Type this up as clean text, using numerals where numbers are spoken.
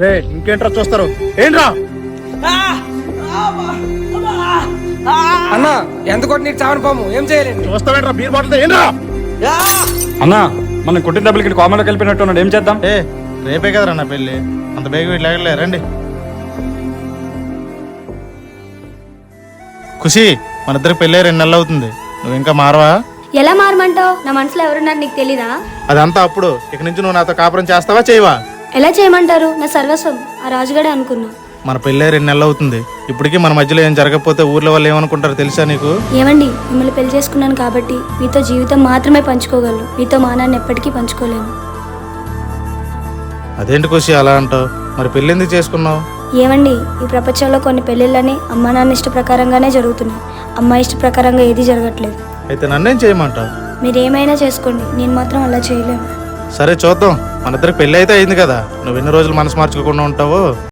రే ఇంకేంట్రా చూస్తారు ఏంట్రా? అన్నా ఎంత కొట్టి నీకు చావని పోము ఏం చేయలేండి. చూస్తావేంట్రా బీర్ బాటిల్ ఏంట్రా? అన్నా మనం కొట్టిన డబ్బులకి కామెంట్ కలిపినట్టు ఉన్నాడు, ఏం చేద్దాం? రేపే కదరా నా పెళ్ళి, అంత బేగ వీటిలాగలే రండి. ఖుషి మన ఇద్దరికి పెళ్ళి 2 నెలలు అవుతుంది, నువ్వు ఇంకా మారవా? ఎలా మారమంటావు? నా మనసులో ఎవరున్నారు నీకు తెలీదా? అదంతా అప్పుడు, ఇక నుంచి నువ్వు నాతో కాపురం చేస్తావా చేయవా? ఎలా చేయమంటారు? నా సర్వస్వం ఆ రాజుగాడే అనుకున్నా. మన పెళ్ళి 2 నెలలు అవుతుంది, ఇప్పటికీ మన మధ్యలో ఏం జరగకపోతే ఊర్లో వాళ్ళు ఏమనుకుంటారో తెలుసా నీకు? ఏమండి, మిమ్మల్ని పెళ్లి చేసుకున్నాను కాబట్టి మీతో జీవితం మాత్రమే పంచుకోగలను, మీతో మానాన్ని ఎప్పటికీ పంచుకోలేను. అదేంటి ఖుషి అలా అంటావు? మరి పెళ్ళి ఎందుకు చేసుకున్నావు? ఏమండి, ఈ ప్రపంచంలో కొన్ని పెళ్ళిళ్ళని అమ్మా నాన్న ఇష్ట ప్రకారంగానే జరుగుతున్నాయి, అమ్మ ఇష్ట ప్రకారంగా ఏది జరగట్లేదు. అయితే నన్నేం చేయమంటావు? మీరేమైనా చేసుకోండి, నేను మాత్రం అలా చేయలేను. సరే చూద్దాం, మన ఇద్దరికి పెళ్ళి అయితే అయింది కదా, నువ్వు ఎన్ని రోజులు మనసు మార్చుకోకుండా ఉంటావో.